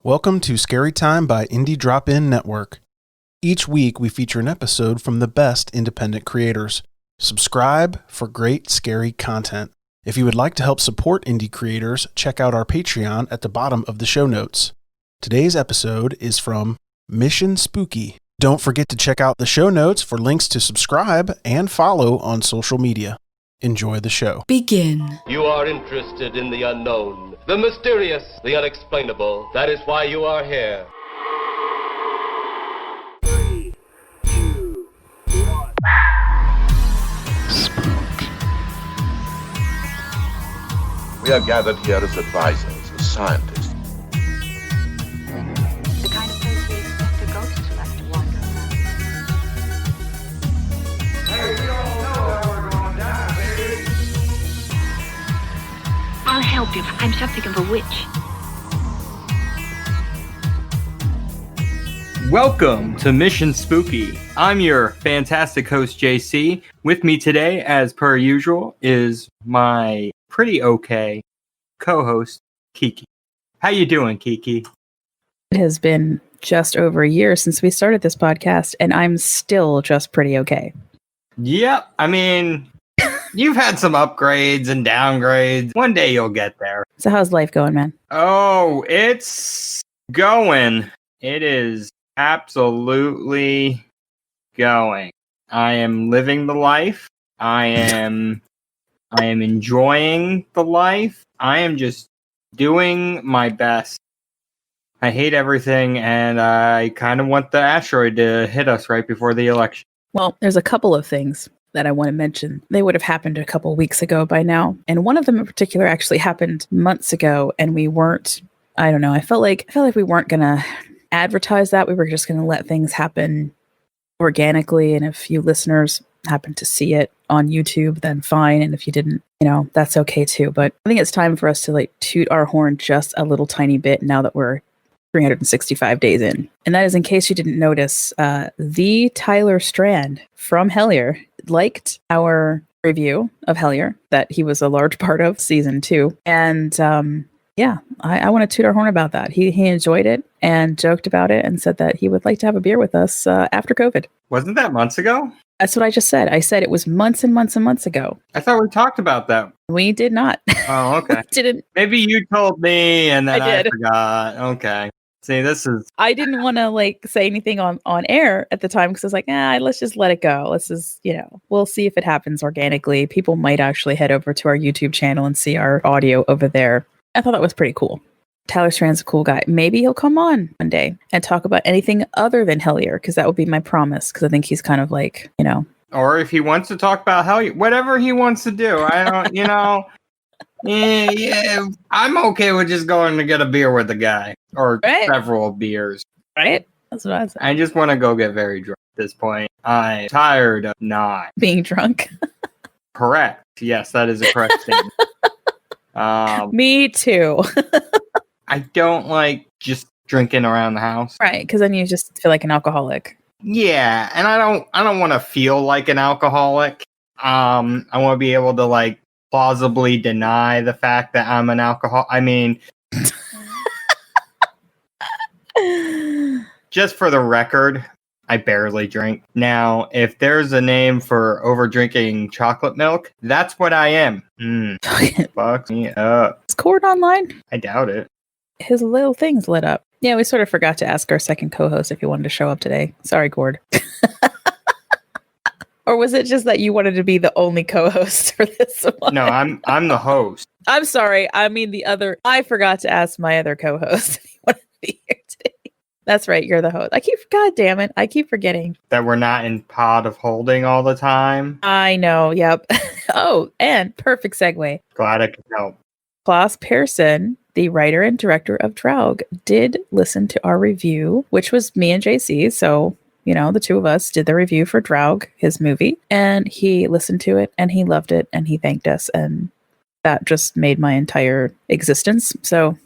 Welcome to Scary Time by Indie Drop-In Network. Each week we feature an episode from the best independent creators. Subscribe for great scary content. If you would like to help support indie creators, check out our Patreon at the bottom of the show notes. Today's episode is from Mission Spooky. Don't forget to check out the show notes for links to subscribe and follow on social media. Enjoy the show. Begin. You are interested in the unknown, the mysterious, the unexplainable. That is why you are here. 3, 2, 1. We are gathered here as advisors, as scientists. The kind of place we expect a ghost to like to wander around. Hey, we all know that we're gonna die, baby. I'll help you. I'm something of a witch. Welcome to Mission Spooky. I'm your fantastic host, JC. With me today, as per usual, is my pretty okay co-host, Kiki. How you doing, Kiki? It has been just over a year since we started this podcast, and I'm still just pretty okay. Yep. I mean, you've had some upgrades and downgrades. One day you'll get there. So how's life going, man? Oh, it's going. It is absolutely going. I am living the life. I am enjoying the life. I am just doing my best. I hate everything, and I kind of want the asteroid to hit us right before the election. Well, there's a couple of things that I want to mention. They would have happened a couple of weeks ago by now. And one of them in particular actually happened months ago, and we weren't, I don't know, I felt like we weren't going to advertise that. We were just going to let things happen organically. And if you listeners happen to see it on YouTube, then fine. And if you didn't, that's okay too. But I think it's time for us to toot our horn just a little tiny bit now that we're 365 days in. And that is in case you didn't notice, the Tyler Strand from Hellier liked our review of Hellier that he was a large part of season 2. And I want to toot our horn about that. He enjoyed it and joked about it and said that he would like to have a beer with us after COVID. Wasn't that months ago? That's what I just said. I said it was months and months and months ago. I thought we talked about that. We did not. Oh, okay. Didn't. Maybe you told me and then I I did. forgot. Okay. See, this is... I didn't want to say anything on air at the time because I was like, let's just let it go. Let's just, we'll see if it happens organically. People might actually head over to our YouTube channel and see our audio over there. I thought that was pretty cool. Tyler Strand's a cool guy. Maybe he'll come on one day and talk about anything other than Hellier, because that would be my promise, because I think he's kind of Or if he wants to talk about Hellier, whatever he wants to do. I don't, yeah, I'm okay with just going to get a beer with the guy. Or several beers. Right? That's what I said. I just want to go get very drunk at this point. I'm tired of not being drunk. Correct. Yes, that is a correct statement. Me too. I don't like just drinking around the house. Right, because then you just feel like an alcoholic. Yeah, and I don't want to feel like an alcoholic. I want to be able to plausibly deny the fact that I'm an alcoholic. I mean, just for the record, I barely drink. Now, if there's a name for over drinking chocolate milk, that's what I am. Fucks me up. Is Cord online? I doubt it. His little thing's lit up. Yeah, we sort of forgot to ask our second co-host if he wanted to show up today. Sorry, Cord. Or was it just that you wanted to be the only co-host for this one? No, I'm the host. I'm sorry. I mean the other. I forgot to ask my other co-host if he wanted to be here today. That's right. You're the host. God damn it. I keep forgetting. That we're not in pod of holding all the time. I know. Yep. Oh, and perfect segue. Glad I could help. Klaus Pearson, the writer and director of Draug, did listen to our review, which was me and JC. So, the two of us did the review for Draug, his movie, and he listened to it and he loved it and he thanked us. And that just made my entire existence. So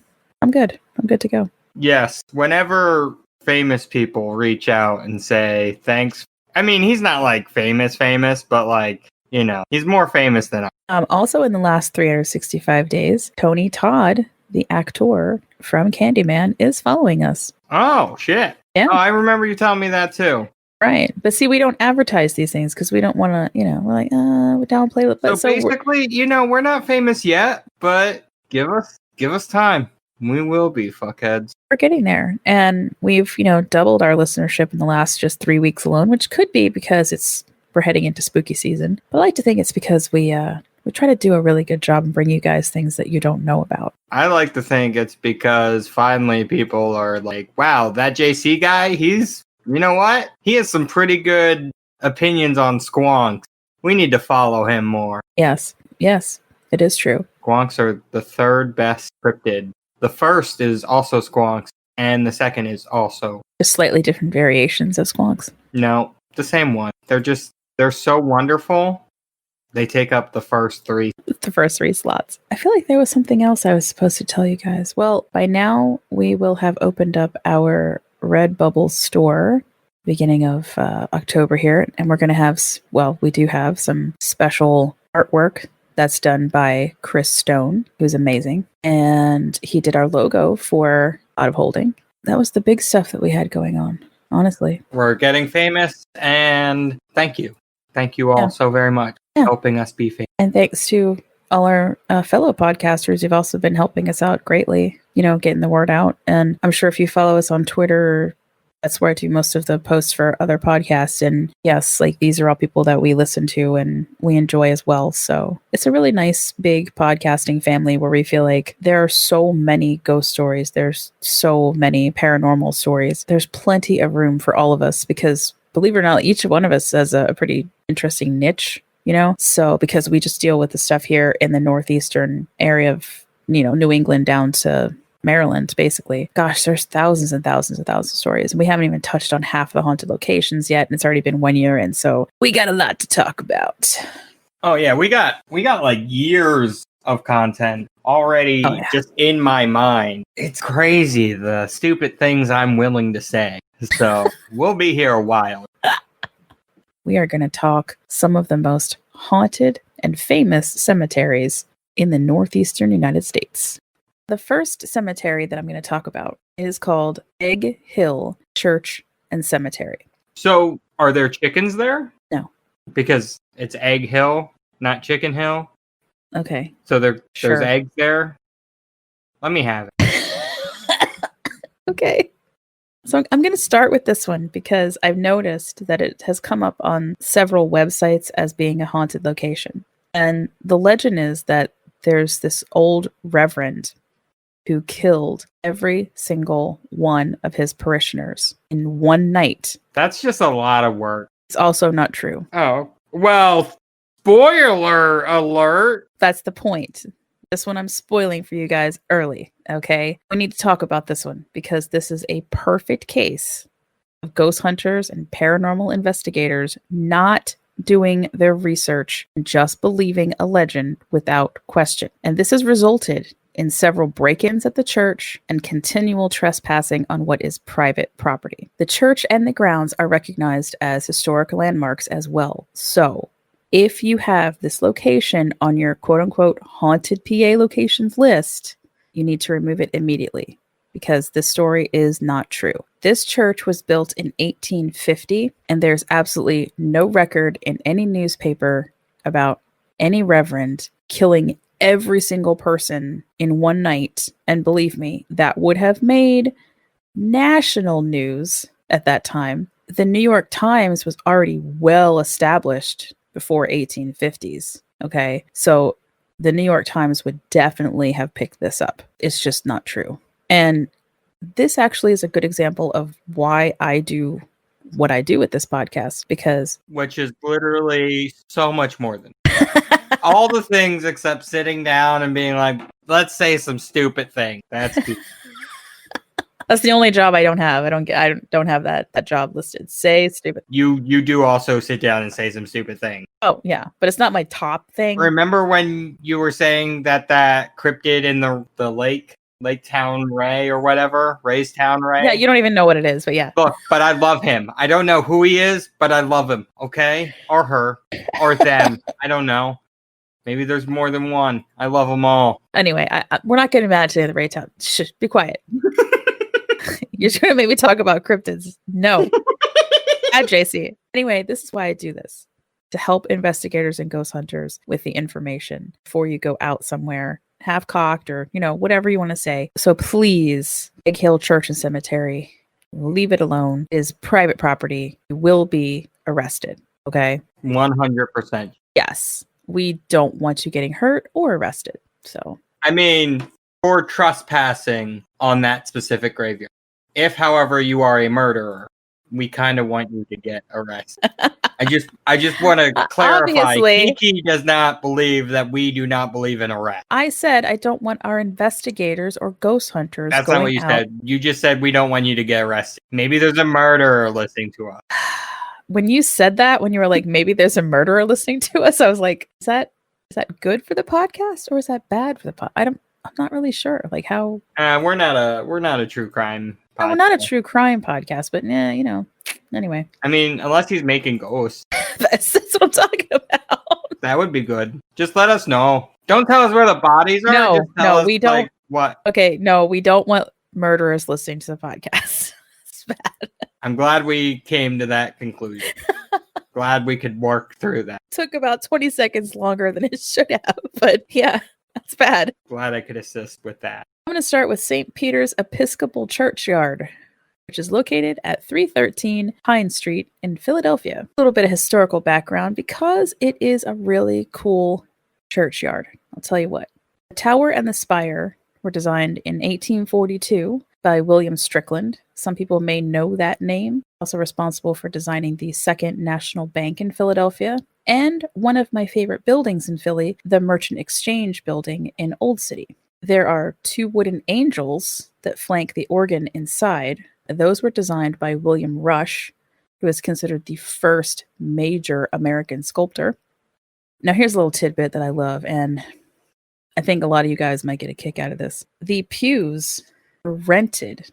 I'm good. I'm good to go. Yes. Whenever famous people reach out and say thanks. I mean, he's not famous, but he's more famous than I. Also in the last 365 days, Tony Todd the actor from Candyman, is following us. Oh, shit. Yeah. Oh, I remember you telling me that too. Right. But see, we don't advertise these things because we don't want to, we're like, we downplay it. But So basically, we're not famous yet, but give us time. We will be, fuckheads. We're getting there. And we've, doubled our listenership in the last just 3 weeks alone, which could be because we're heading into spooky season. But I like to think it's because we try to do a really good job and bring you guys things that you don't know about. I like to think it's because finally people are like, wow, that JC guy, you know what? He has some pretty good opinions on squonks. We need to follow him more. Yes, it is true. Squonks are the third best cryptid. The first is also squonks, and the second is also... Just slightly different variations of squonks. No, the same one. They're so wonderful. They take up the first three. The first 3 slots. I feel like there was something else I was supposed to tell you guys. Well, by now, we will have opened up our Redbubble store beginning of October here. And we're going to have, we do have some special artwork that's done by Chris Stone, who's amazing. And he did our logo for Out of Holding. That was the big stuff that we had going on, honestly. We're getting famous, and thank you. Thank you all so very much for helping us be famous. And thanks to all our fellow podcasters who've also been helping us out greatly, getting the word out. And I'm sure if you follow us on Twitter, that's where I do most of the posts for other podcasts. And yes, like these are all people that we listen to and we enjoy as well. So it's a really nice, big podcasting family where we feel like there are so many ghost stories. There's so many paranormal stories. There's plenty of room for all of us because, believe it or not, each one of us has a pretty interesting niche, So because we just deal with the stuff here in the northeastern area of, New England down to Maryland, basically. Gosh, there's thousands and thousands and thousands of stories. And we haven't even touched on half the haunted locations yet. And it's already been 1 year. And so we got a lot to talk about. Oh yeah, we got like years of content already just in my mind. It's crazy the stupid things I'm willing to say. So we'll be here a while. We are going to talk some of the most haunted and famous cemeteries in the northeastern United States. The first cemetery that I'm going to talk about is called Egg Hill Church and Cemetery. So are there chickens there? No. Because it's Egg Hill, not Chicken Hill? Okay. So there's eggs there? Let me have it. Okay. So I'm going to start with this one because I've noticed that it has come up on several websites as being a haunted location. And the legend is that there's this old reverend who killed every single one of his parishioners in one night. That's just a lot of work. It's also not true. Oh, well, spoiler alert. That's the point. This one I'm spoiling for you guys early, okay? We need to talk about this one because this is a perfect case of ghost hunters and paranormal investigators not doing their research and just believing a legend without question. And this has resulted in several break-ins at the church and continual trespassing on what is private property. The church and the grounds are recognized as historic landmarks as well. So if you have this location on your quote-unquote haunted PA locations list, you need to remove it immediately because this story is not true. This church was built in 1850, and there's absolutely no record in any newspaper about any reverend killing every single person in one night. And believe me, that would have made national news at that time. The New York Times was already well established before 1850s. Okay. So the New York Times would definitely have picked this up. It's just not true. And this actually is a good example of why I do what I do with this podcast, because which is literally so much more than all the things except sitting down and being like, let's say some stupid thing. That's that's the only job I don't have. I don't have that job listed. Say stupid. You do also sit down and say some stupid thing. Oh yeah, but it's not my top thing. Remember when you were saying that cryptid in the Lake Town Ray or whatever, Ray's Town Ray? Yeah, you don't even know what it is, but yeah. Look, but I love him. I don't know who he is, but I love him. Okay, or her, or them. I don't know. Maybe there's more than one. I love them all. Anyway, we're not getting mad today at the Raytown. Shh, be quiet. You're trying to make me talk about cryptids. No. At JC. Anyway, this is why I do this. To help investigators and ghost hunters with the information before you go out somewhere, half-cocked or, whatever you want to say. So please, Big Hill Church and Cemetery, leave it alone. It is private property. You will be arrested. Okay? 100%. Yes. We don't want you getting hurt or arrested. So, I mean, for trespassing on that specific graveyard. If, however, you are a murderer, we kind of want you to get arrested. I just want to clarify. Obviously. Kiki does not believe that we do not believe in arrest. I said I don't want our investigators or ghost hunters. That's not what you said. You just said we don't want you to get arrested. Maybe there's a murderer listening to us. When you said that, when you were like, maybe there's a murderer listening to us, I was like, is that good for the podcast or is that bad for the pod? I'm not really sure. Like how we're not a true crime podcast. We're not a true crime podcast, but anyway. I mean, unless he's making ghosts. that's what I'm talking about. That would be good. Just let us know. Don't tell us where the bodies are. No, Just tell us, we don't. Like, what? Okay, no, we don't want murderers listening to the podcast. It's bad. I'm glad we came to that conclusion. Glad we could work through that. Took about 20 seconds longer than it should have, but yeah, that's bad. Glad I could assist with that. I'm going to start with St. Peter's Episcopal Churchyard, which is located at 313 Pine Street in Philadelphia. A little bit of historical background because it is a really cool churchyard. I'll tell you what. The tower and the spire were designed in 1842 by William Strickland. Some people may know that name. Also responsible for designing the Second National Bank in Philadelphia. And one of my favorite buildings in Philly, the Merchant Exchange building in Old City. There are 2 wooden angels that flank the organ inside. Those were designed by William Rush, who is considered the first major American sculptor. Now here's a little tidbit that I love, and I think a lot of you guys might get a kick out of this. The pews were rented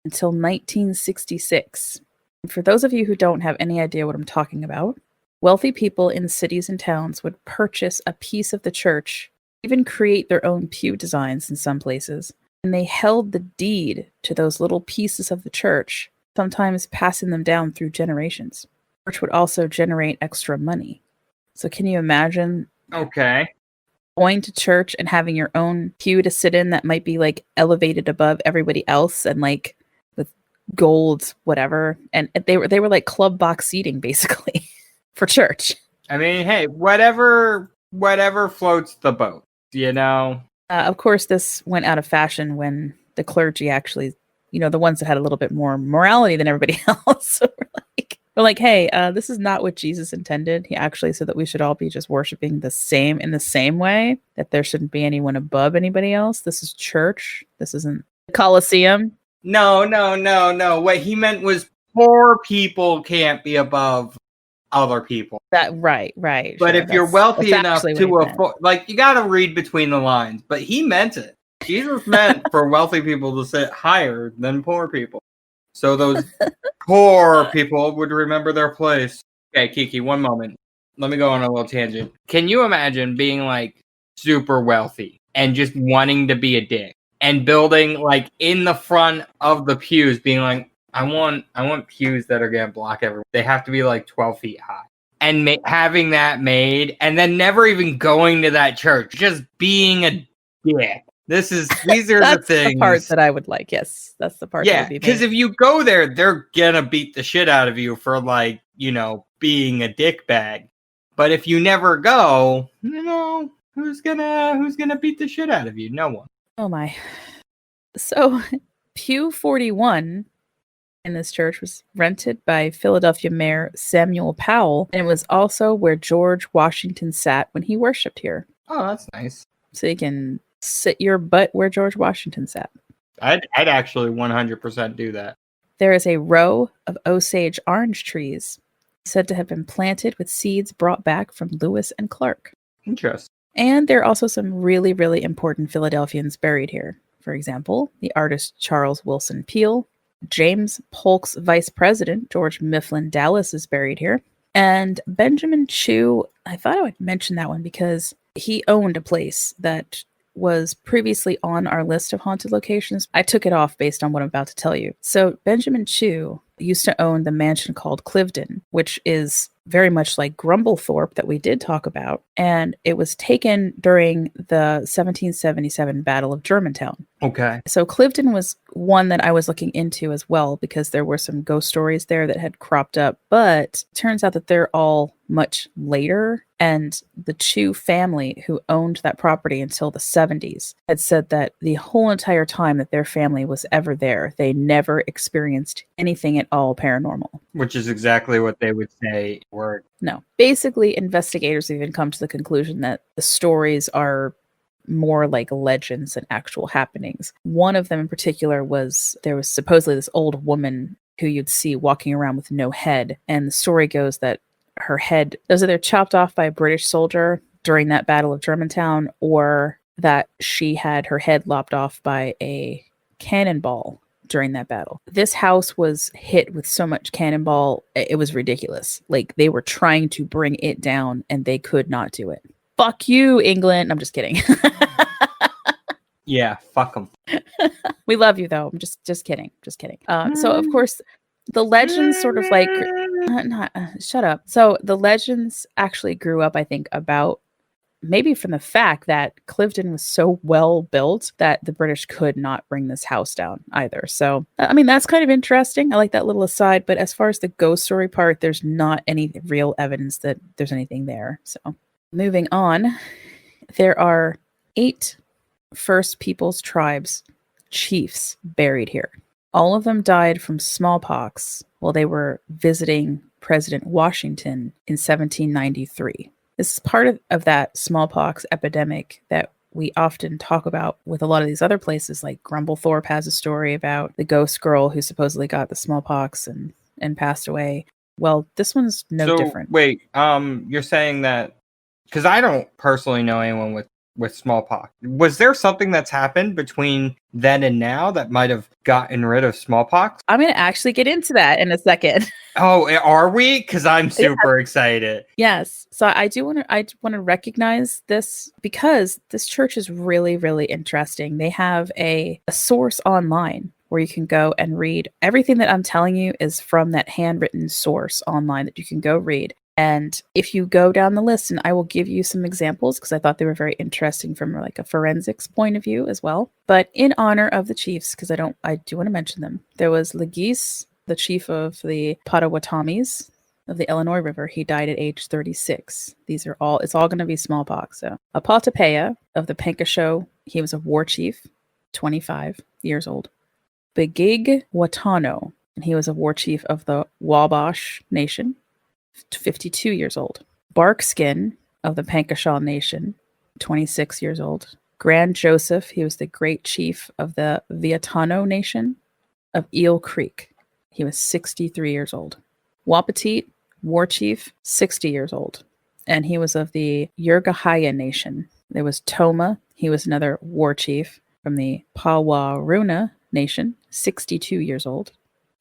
until 1966. And for those of you who don't have any idea what I'm talking about, wealthy people in cities and towns would purchase a piece of the church, even create their own pew designs in some places, and they held the deed to those little pieces of the church, sometimes passing them down through generations, which would also generate extra money. So can you imagine going to church and having your own pew to sit in that might be like elevated above everybody else and like with gold, whatever. And they were like club box seating basically for church. I mean, hey, whatever floats the boat, Of course, this went out of fashion when the clergy actually, the ones that had a little bit more morality than everybody else. So we're like, hey, this is not what Jesus intended. He actually said that we should all be just worshiping in the same way, that there shouldn't be anyone above anybody else. This is church. This isn't the Colosseum. No. What he meant was poor people can't be above other people. That right. But sure, if you're wealthy enough to afford, you got to read between the lines. But he meant it. Jesus meant for wealthy people to sit higher than poor people. So those poor people would remember their place. Okay, Kiki, one moment. Let me go on a little tangent. Can you imagine being like super wealthy and just wanting to be a dick and building like in the front of the pews being like, I want pews that are going to block everyone. They have to be like 12 feet high. And having that made and then never even going to that church, just being a dick. These are the things. That's the part that I would like. Yes, that's the part. Yeah, because if you go there, they're gonna beat the shit out of you for being a dickbag. But if you never go, who's gonna beat the shit out of you? No one. Oh my. So Pew 41 in this church was rented by Philadelphia Mayor Samuel Powell, and it was also where George Washington sat when he worshipped here. Oh, that's nice. So you can sit your butt where George Washington sat. I'd actually 100% do that. There is a row of Osage orange trees said to have been planted with seeds brought back from Lewis and Clark. Interesting. And there are also some really, really important Philadelphians buried here. For example, the artist Charles Wilson Peale, James Polk's vice president, George Mifflin Dallas, is buried here. And Benjamin Chew, I thought I would mention that one because he owned a place that was previously on our list of haunted locations. I took it off based on what I'm about to tell you. So Benjamin Chew used to own the mansion called Cliveden, which is very much like Grumblethorpe that we did talk about. And it was taken during the 1777 Battle of Germantown. Okay. So Cliveden was one that I was looking into as well because there were some ghost stories there that had cropped up. But it turns out that they're all much later. And the Chew family, who owned that property until the 70s, had said that the whole entire time that their family was ever there, they never experienced anything at all paranormal. Which is exactly what they would say were. No. Basically, investigators even come to the conclusion that the stories are more like legends than actual happenings. One of them in particular was there was supposedly this old woman who you'd see walking around with no head. And the story goes that her head was either chopped off by a British soldier during that Battle of Germantown, or that she had her head lopped off by a cannonball during that battle. This house was hit with so much cannonball, it was ridiculous. Like, they were trying to bring it down and they could not do it. Fuck you, England. I'm just kidding. Yeah, fuck them. We love you, though. I'm just kidding. Just kidding. So, of course, the legends sort of like... shut up. So the legends actually grew up, I think, about maybe from the fact that Cliveden was so well built that the British could not bring this house down either. So, I mean, that's kind of interesting. I like that little aside. But as far as the ghost story part, there's not any real evidence that there's anything there. So moving on, there are 8 First Peoples tribes chiefs buried here. All of them died from smallpox while they were visiting President Washington in 1793. This is part of that smallpox epidemic that we often talk about with a lot of these other places, like Grumblethorpe has a story about the ghost girl who supposedly got the smallpox and passed away. Well, this one's no different. Wait, you're saying that, because I don't personally know anyone with smallpox. Was there something that's happened between then and now that might have gotten rid of smallpox? I'm going to actually get into that in a second. Oh, are we? Because I'm super excited. Yes. So I want to recognize this because this church is really, really interesting. They have a source online where you can go and read. Everything that I'm telling you is from that handwritten source online that you can go read. And if you go down the list, and I will give you some examples because I thought they were very interesting from like a forensics point of view as well. But in honor of the chiefs, because I do want to mention them, there was Legis, the chief of the Potawatomis of the Illinois River. He died at age 36. It's all going to be smallpox. So Apotapaya of the Pankasho, he was a war chief, 25 years old. Begig Watano, and he was a war chief of the Wabash Nation, 52 years old. Barkskin of the Pankashaw Nation, 26 years old. Grand Joseph, he was the great chief of the Viatano Nation of Eel Creek. He was 63 years old. Wapatit, war chief, 60 years old. And he was of the Yurgahaya Nation. There was Toma, he was another war chief from the Pawaruna Nation, 62 years old.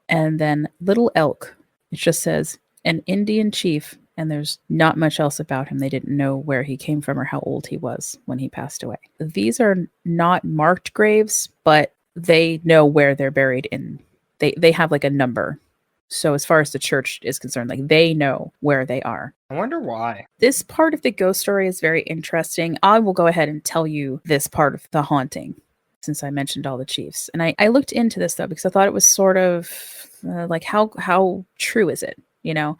And then Little Elk, it just says an Indian chief, and there's not much else about him. They didn't know where he came from or how old he was when he passed away. These are not marked graves, but they know where they're buried in. They have like a number. So as far as the church is concerned, like they know where they are. I wonder why. This part of the ghost story is very interesting. I will go ahead and tell you this part of the haunting, since I mentioned all the chiefs. And I looked into this though, because I thought it was sort of like how true is it? You know,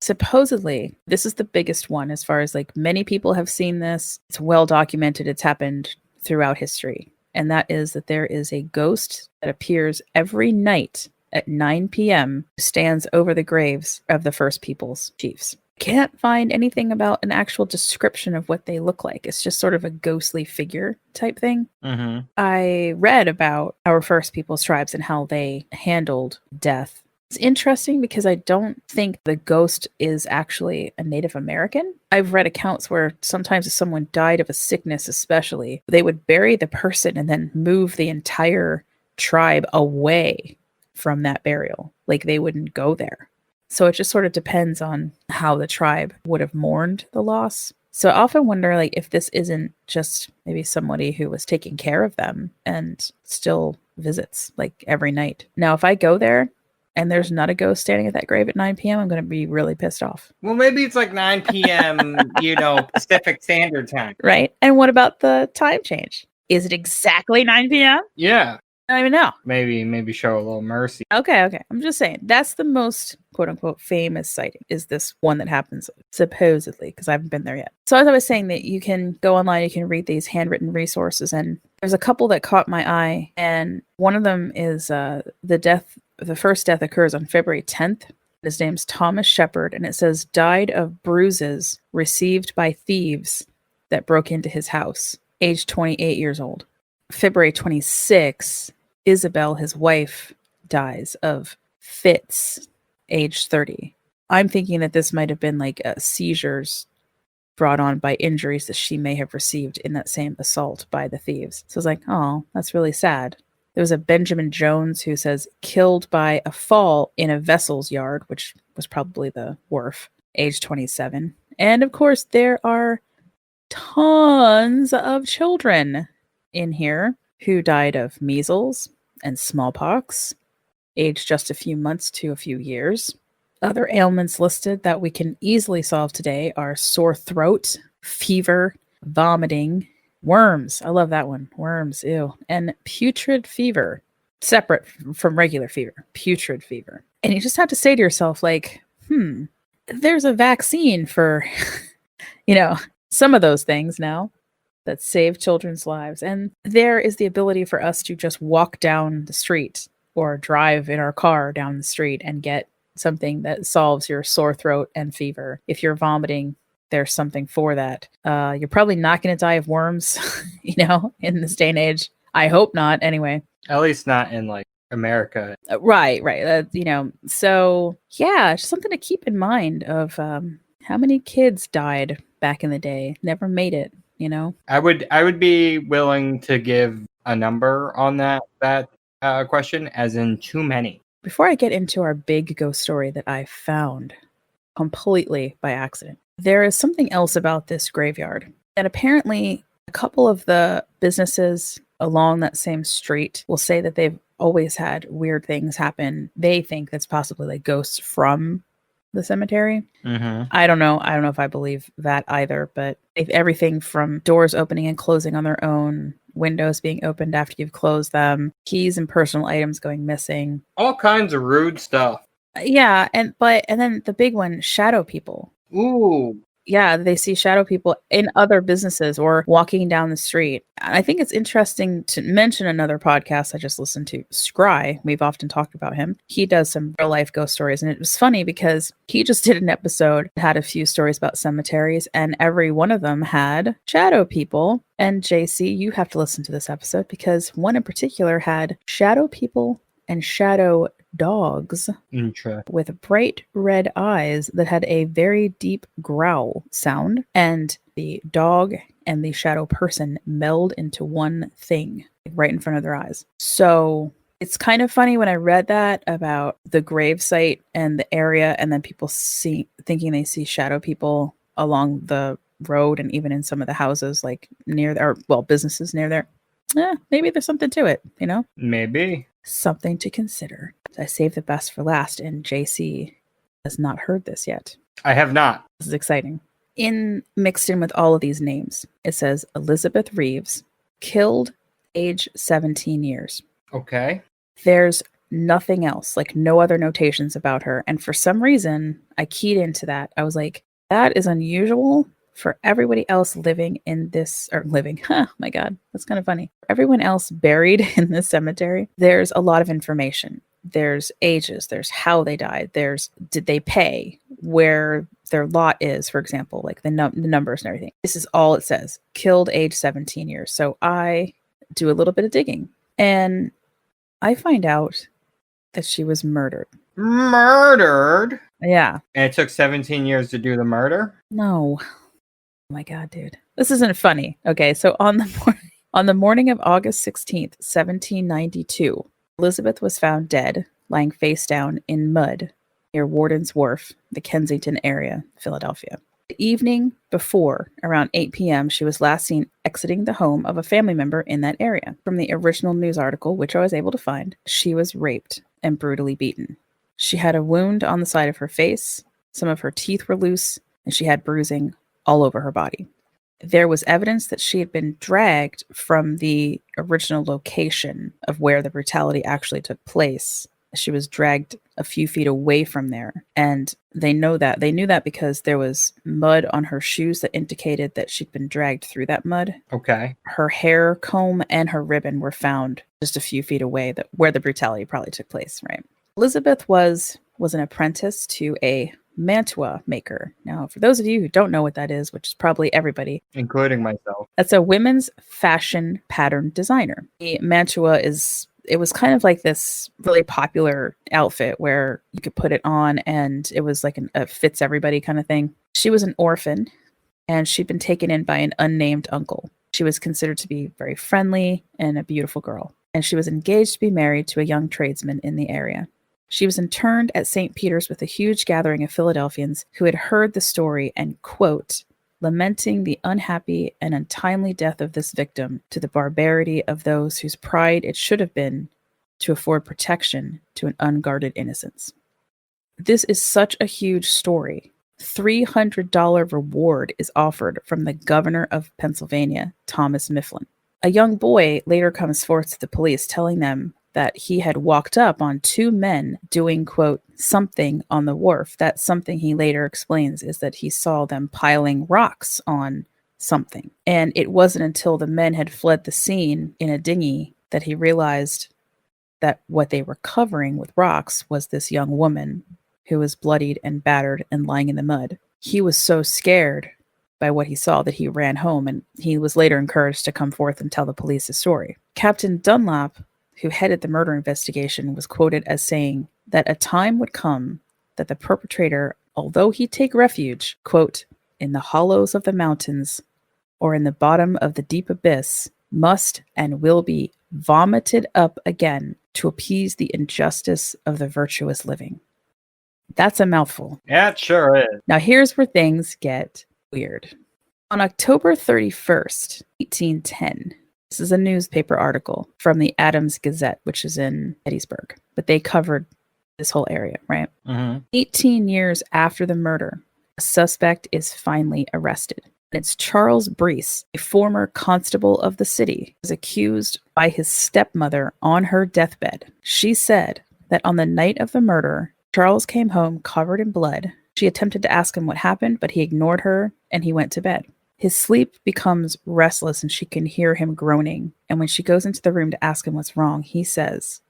Supposedly, this is the biggest one as far as like many people have seen this. It's well documented. It's happened throughout history. And that is that there is a ghost that appears every night at 9 p.m. stands over the graves of the First Peoples chiefs. Can't find anything about an actual description of what they look like. It's just sort of a ghostly figure type thing. I read about our First Peoples tribes and how they handled death. It's interesting because I don't think the ghost is actually a Native American. I've read accounts where sometimes if someone died of a sickness especially, they would bury the person and then move the entire tribe away from that burial. Like they wouldn't go there. So it just sort of depends on how the tribe would have mourned the loss. So I often wonder, like, if this isn't just maybe somebody who was taking care of them and still visits like every night. Now, if I go there and there's not a ghost standing at that grave at 9 p.m., I'm going to be really pissed off. Well, maybe it's like 9 p.m., Pacific Standard Time. Right. And what about the time change? Is it exactly 9 p.m.? Yeah. I don't even know. Maybe show a little mercy. Okay. I'm just saying that's the most quote unquote famous sighting is this one that happens supposedly, because I haven't been there yet. So as I was saying, that you can go online, you can read these handwritten resources, and there's a couple that caught my eye, and one of them is the first death occurs on February 10th. His name's Thomas Shepard, and it says died of bruises received by thieves that broke into his house, age 28 years old. February 26th, Isabel, his wife, dies of fits, age 30. I'm thinking that this might have been like seizures brought on by injuries that she may have received in that same assault by the thieves. So I was like, oh, that's really sad. There was a Benjamin Jones who says killed by a fall in a vessel's yard, which was probably the wharf, age 27. And of course, there are tons of children in here who died of measles and smallpox, aged just a few months to a few years. Other ailments listed that we can easily solve today are sore throat, fever, vomiting, worms. I love that one. Worms, ew. And putrid fever, separate from regular fever, putrid fever. And you just have to say to yourself, like, there's a vaccine for, some of those things now that save children's lives. And there is the ability for us to just walk down the street or drive in our car down the street and get something that solves your sore throat and fever. If you're vomiting, there's something for that. You're probably not going to die of worms, in this day and age. I hope not, anyway. At least not in like America. Right. So yeah, just something to keep in mind of how many kids died back in the day, never made it. I would be willing to give a number on that question, as in too many. Before I get into our big ghost story that I found completely by accident, there is something else about this graveyard that apparently a couple of the businesses along that same street will say that they've always had weird things happen. They think that's possibly like ghosts from the cemetery. Mm-hmm. I don't know if I believe that either, but everything from doors opening and closing on their own, windows being opened after you've closed them, keys and personal items going missing, all kinds of rude stuff. Yeah, and then the big one, shadow people. Ooh. Yeah, they see shadow people in other businesses or walking down the street. I think it's interesting to mention another podcast I just listened to, Scry. We've often talked about him. He does some real life ghost stories, and it was funny because he just did an episode, had a few stories about cemeteries, and every one of them had shadow people. And JC, you have to listen to this episode because one in particular had shadow people and shadow dogs with bright red eyes that had a very deep growl sound, and the dog and the shadow person meld into one thing right in front of their eyes. So it's kind of funny when I read that about the grave site and the area, and then people thinking they see shadow people along the road and even in some of the houses like near there, businesses near there. Maybe there's something to it, Maybe. Something to consider. I saved the best for last, and JC has not heard this yet. I have not. This is exciting. Mixed in with all of these names, it says Elizabeth Reeves, killed, age 17 years. Okay. There's nothing else, like no other notations about her. And for some reason, I keyed into that. I was like, that is unusual for everybody else living in this, my God, that's kind of funny. Everyone else buried in this cemetery, there's a lot of information. There's ages, there's how they died, there's did they pay, where their lot is, for example, like the numbers and everything. This is all it says. Killed age 17 years. So I do a little bit of digging, and I find out that she was murdered. Murdered? Yeah. And it took 17 years to do the murder? No. Oh my God, dude. This isn't funny. Okay, so on the morning of August 16th, 1792, Elizabeth was found dead, lying face down in mud near Warden's Wharf, the Kensington area, Philadelphia. The evening before, around 8 p.m., she was last seen exiting the home of a family member in that area. From the original news article, which I was able to find, she was raped and brutally beaten. She had a wound on the side of her face, some of her teeth were loose, and she had bruising all over her body. There was evidence that she had been dragged from the original location of where the brutality actually took place. She was dragged a few feet away from there. And they knew that because there was mud on her shoes that indicated that she'd been dragged through that mud. Okay. Her hair comb and her ribbon were found just a few feet away where the brutality probably took place, right? Elizabeth was an apprentice to a mantua maker. Now, for those of you who don't know what that is, which is probably everybody, Including myself. that's a women's fashion pattern designer. The mantua it was kind of like this really popular outfit where you could put it on and it was like a fits everybody kind of thing. She was an orphan and she'd been taken in by an unnamed uncle. She was considered to be very friendly and a beautiful girl, and she was engaged to be married to a young tradesman in the area. She was interned at St. Peter's with a huge gathering of Philadelphians who had heard the story and, quote, lamenting the unhappy and untimely death of this victim to the barbarity of those whose pride it should have been to afford protection to an unguarded innocence. This is such a huge story. $300 reward is offered from the governor of Pennsylvania, Thomas Mifflin. A young boy later comes forth to the police telling them that he had walked up on two men doing, quote, something on the wharf. That something, he later explains, is that he saw them piling rocks on something. And it wasn't until the men had fled the scene in a dinghy that he realized that what they were covering with rocks was this young woman who was bloodied and battered and lying in the mud. He was so scared by what he saw that he ran home, and he was later encouraged to come forth and tell the police his story. Captain Dunlap, who headed the murder investigation, was quoted as saying that a time would come that the perpetrator, although he take refuge, quote, in the hollows of the mountains or in the bottom of the deep abyss, must and will be vomited up again to appease the injustice of the virtuous living. That's a mouthful. Yeah, it sure is. Now here's where things get weird. On October 31st, 1810, this is a newspaper article from the Adams Gazette, which is in Gettysburg, but they covered this whole area, right? Mm-hmm. 18 years after the murder, a suspect is finally arrested. It's Charles Breese, a former constable of the city, was accused by his stepmother on her deathbed. She said that on the night of the murder, Charles came home covered in blood. She attempted to ask him what happened, but he ignored her and he went to bed. His sleep becomes restless and she can hear him groaning. And when she goes into the room to ask him what's wrong, he says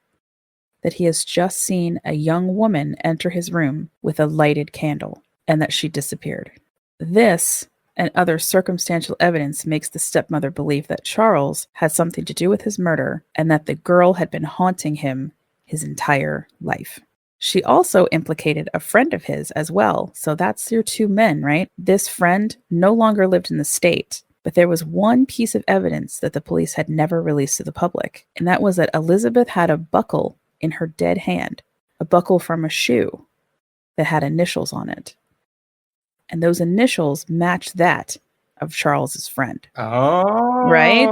that he has just seen a young woman enter his room with a lighted candle and that she disappeared. This and other circumstantial evidence makes the stepmother believe that Charles had something to do with his murder and that the girl had been haunting him his entire life. She also implicated a friend of his as well. So that's your two men, right? This friend no longer lived in the state, but there was one piece of evidence that the police had never released to the public. And that was that Elizabeth had a buckle in her dead hand, a buckle from a shoe that had initials on it. And those initials matched that of Charles's friend. Oh. Right?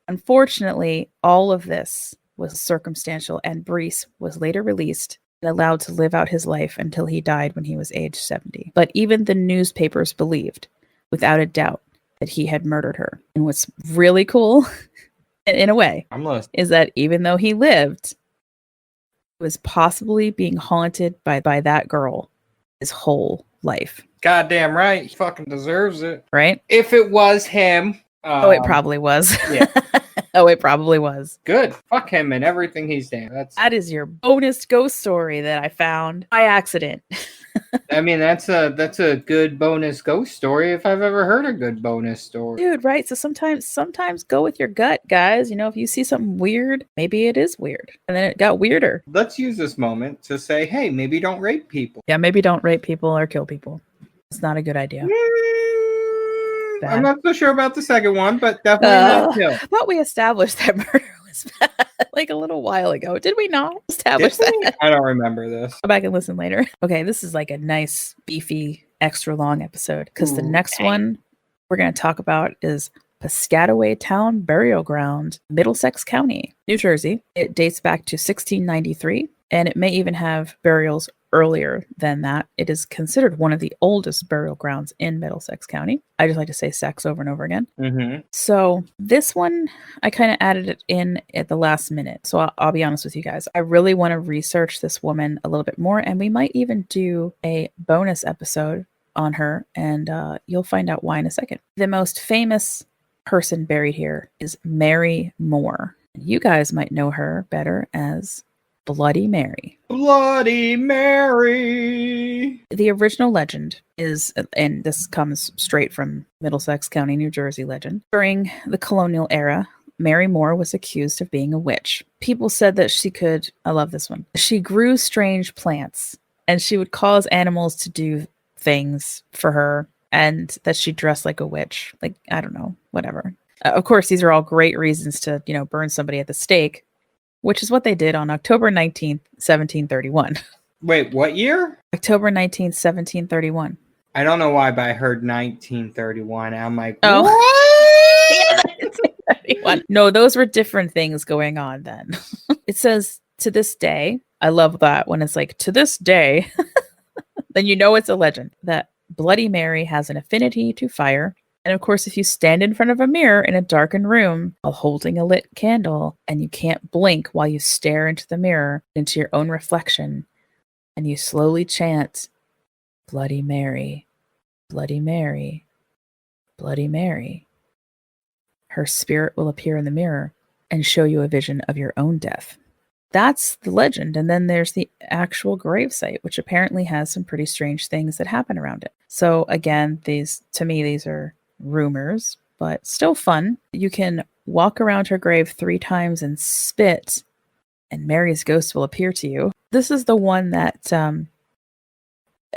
Unfortunately, all of this was circumstantial, and Breese was later released and allowed to live out his life until he died when he was age 70. But even the newspapers believed, without a doubt, that he had murdered her. And what's really cool, in a way, is that even though he lived, he was possibly being haunted by that girl his whole life. Goddamn right. He fucking deserves it. Right? If it was him. It probably was. Yeah. It probably was. Good. Fuck him and everything he's done. That is your bonus ghost story that I found by accident. I mean, that's a good bonus ghost story if I've ever heard a good bonus story. Dude, right? So sometimes go with your gut, guys. You know, if you see something weird, maybe it is weird. And then it got weirder. Let's use this moment to say, hey, maybe don't rape people. Yeah, maybe don't rape people or kill people. It's not a good idea. I'm not so sure about the second one, but definitely not. I thought we established that murder was bad like a little while ago. Did we not establish that? I don't remember this. Go back and listen later. Okay, this is like a nice, beefy extra long episode because the Ooh, next dang. one we're going to talk about is Piscataway Town Burial Ground, Middlesex County, New Jersey. It dates back to 1693, and it may even have burials earlier than that. It is considered one of the oldest burial grounds in Middlesex County. I just like to say sex over and over again. Mm-hmm. So this one, I kind of added it in at the last minute. So I'll be honest with you guys. I really want to research this woman a little bit more, and we might even do a bonus episode on her, and you'll find out why in a second. The most famous person buried here is Mary Moore. You guys might know her better as Bloody Mary. Bloody Mary. The original legend is, and this comes straight from Middlesex County, New Jersey legend. During the colonial era, Mary Moore was accused of being a witch. People said that she could, I love this one, she grew strange plants and she would cause animals to do things for her, and that she dressed like a witch. Like, I don't know, whatever. Of course, these are all great reasons to, burn somebody at the stake, which is what they did on October 19th, 1731. Wait, what year? October 19th, 1731. I don't know why, but I heard 1931. I'm like, Oh. what? 1931. No, those were different things going on then. It says, to this day, I love that when it's like, to this day, then you know it's a legend, that Bloody Mary has an affinity to fire. And of course, if you stand in front of a mirror in a darkened room while holding a lit candle and you can't blink while you stare into the mirror, into your own reflection, and you slowly chant, Bloody Mary, Bloody Mary, Bloody Mary, her spirit will appear in the mirror and show you a vision of your own death. That's the legend. And then there's the actual gravesite, which apparently has some pretty strange things that happen around it. So again, these are rumors, but still fun. You can walk around her grave 3 times and spit, and Mary's ghost will appear to you. This is the one that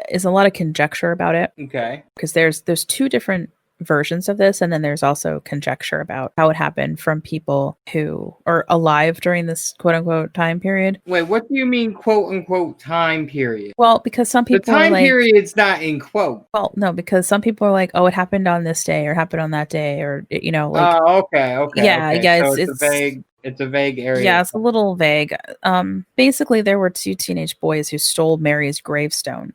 is a lot of conjecture about it. Okay. Because there's 2 different versions of this, and then there's also conjecture about how it happened from people who are alive during this quote-unquote time period. Wait, what do you mean quote-unquote time period? Well, because some The people are time like, period's not in quote. well, no, because some people are like, oh, it happened on this day or happened on that day, or like, okay. Yeah, okay. yeah, So it's it's a vague area. yeah, it's a little vague. Basically, there were 2 teenage boys who stole Mary's gravestone,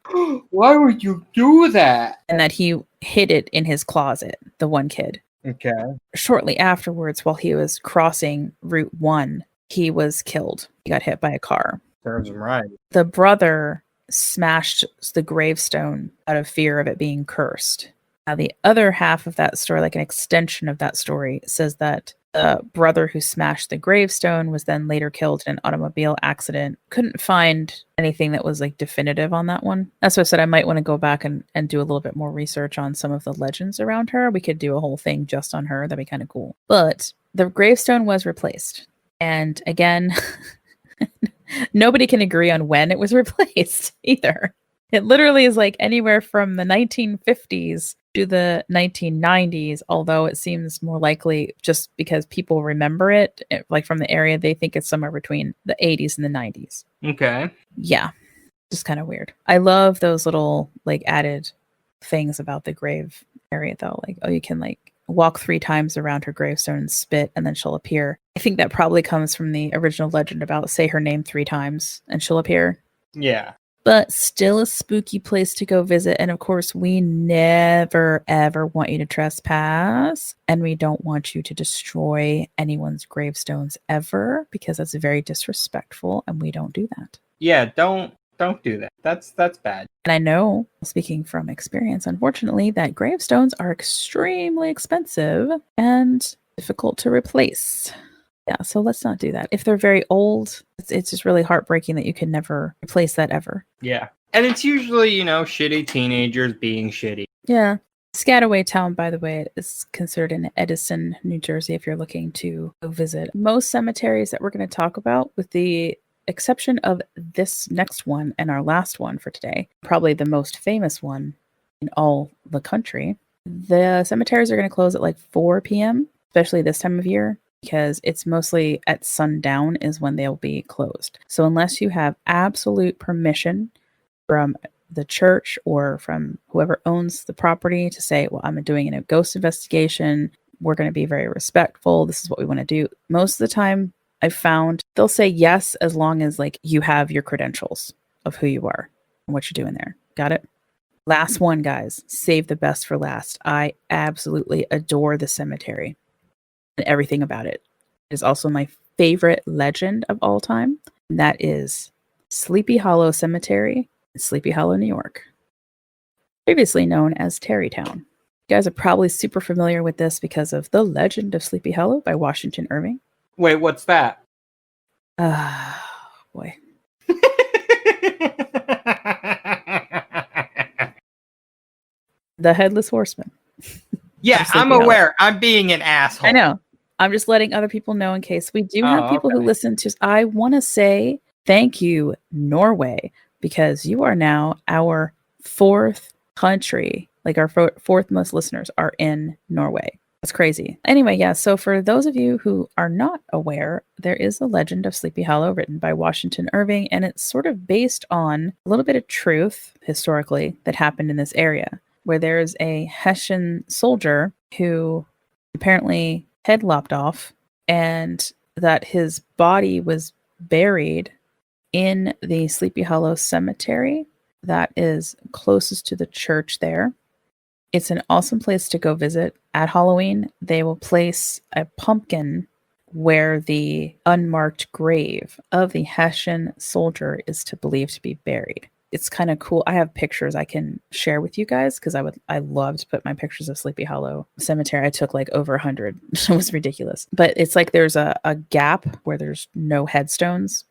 Why would you do that? and that he hid it in his closet, the one kid. Okay. Shortly afterwards, while he was crossing Route 1, he was killed. He got hit by a car. Serves him right. The brother smashed the gravestone out of fear of it being cursed. Now, the other half of that story, like an extension of that story, says that the brother who smashed the gravestone was then later killed in an automobile accident. Couldn't find anything that was like definitive on that one. That's what I said. I might want to go back and do a little bit more research on some of the legends around her. We could do a whole thing just on her. That'd be kind of cool. But the gravestone was replaced. And again, nobody can agree on when it was replaced either. It literally is like anywhere from the 1950s to the 1990s, although it seems more likely just because people remember it, like from the area, they think it's somewhere between the 80s and the 90s. Okay. Yeah, just kind of weird. I love those little like added things about the grave area though. Like, oh, you can like walk 3 times around her gravestone and spit and then she'll appear. I think that probably comes from the original legend about say her name 3 times and she'll appear. Yeah. But still a spooky place to go visit. And of course, we never, ever want you to trespass. And we don't want you to destroy anyone's gravestones ever, because that's very disrespectful. And we don't do that. Yeah, don't do that. That's bad. And I know, speaking from experience, unfortunately, that gravestones are extremely expensive and difficult to replace. Yeah, so let's not do that. If they're very old, it's just really heartbreaking that you can never replace that ever. Yeah. And it's usually, shitty teenagers being shitty. Yeah. Piscataway Town, by the way, is considered in Edison, New Jersey, if you're looking to go visit. Most cemeteries that we're going to talk about, with the exception of this next one and our last one for today, probably the most famous one in all the country, the cemeteries are going to close at like 4 p.m., especially this time of year, because it's mostly at sundown is when they'll be closed. So unless you have absolute permission from the church or from whoever owns the property to say, well, I'm doing a ghost investigation. We're going to be very respectful. This is what we want to do. Most of the time I've found they'll say yes, as long as like you have your credentials of who you are and what you're doing there. Got it? Last one, guys. Save the best for last. I absolutely adore the cemetery and everything about it. It is also my favorite legend of all time. And that is Sleepy Hollow Cemetery in Sleepy Hollow, New York, previously known as Tarrytown. You guys are probably super familiar with this because of The Legend of Sleepy Hollow by Washington Irving. Wait, what's that? Boy. The Headless Horseman. Yeah, Of Sleepy I'm Hollow. aware. I'm being an asshole. I know. I'm just letting other people know in case we do have people who listen to. I want to say thank you, Norway, because you are now our fourth country. Like our fourth most listeners are in Norway. That's crazy. Anyway, yeah. So for those of you who are not aware, there is a legend of Sleepy Hollow written by Washington Irving, and it's sort of based on a little bit of truth historically that happened in this area, where there's a Hessian soldier who apparently head lopped off, and that his body was buried in the Sleepy Hollow Cemetery that is closest to the church there. It's an awesome place to go visit. At Halloween, they will place a pumpkin where the unmarked grave of the Hessian soldier is believed to be buried. It's kind of cool. I have pictures I can share with you guys because I love to put my pictures of Sleepy Hollow Cemetery. I took like over 100. It was ridiculous. But it's like there's a gap where there's no headstones,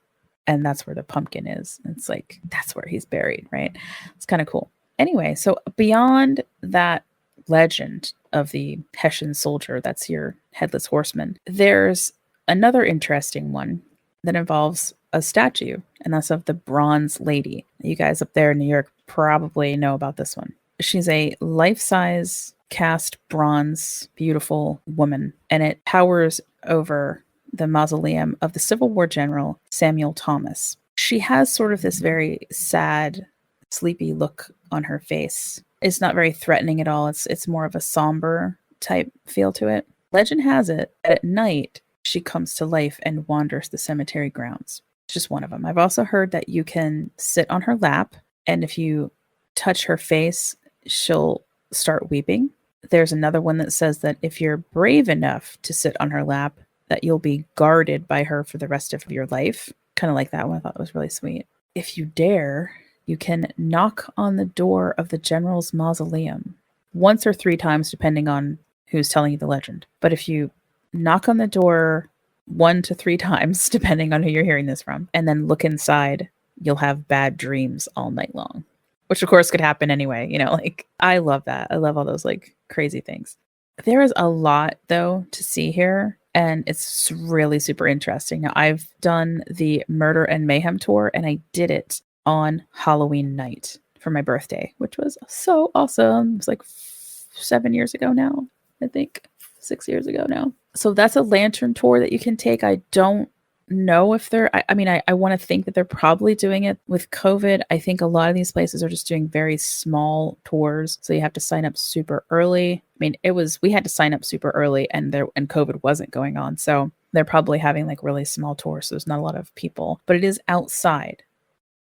and that's where the pumpkin is. It's like that's where he's buried, right? It's kind of cool. Anyway, so beyond that legend of the Hessian soldier, that's your Headless Horseman, there's another interesting one that involves a statue, and that's of the Bronze Lady. You guys up there in New York probably know about this one. She's a life-size cast bronze, beautiful woman, and it towers over the mausoleum of the Civil War general Samuel Thomas. She has sort of this very sad, sleepy look on her face. It's not very threatening at all. It's more of a somber type feel to it. Legend has it that at night she comes to life and wanders the cemetery grounds. It's just one of them. I've also heard that you can sit on her lap, and if you touch her face, she'll start weeping. There's another one that says that if you're brave enough to sit on her lap, that you'll be guarded by her for the rest of your life. Kind of like that one. I thought it was really sweet. If you dare, you can knock on the door of the general's mausoleum once or 3 times, depending on who's telling you the legend. But if you knock on the door 1 to 3 times, depending on who you're hearing this from, and then look inside, you'll have bad dreams all night long, which of course could happen anyway. You know, like I love that. I love all those like crazy things. There is a lot though to see here, and it's really super interesting. Now I've done the Murder and Mayhem tour, and I did it on Halloween night for my birthday, which was so awesome. It was like 7 years ago now, I think 6 years ago now. So that's a lantern tour that you can take. I don't know if they're, I want to think that they're probably doing it with COVID. I think a lot of these places are just doing very small tours. So you have to sign up super early. I mean, we had to sign up super early and COVID wasn't going on. So they're probably having like really small tours. So there's not a lot of people, but it is outside.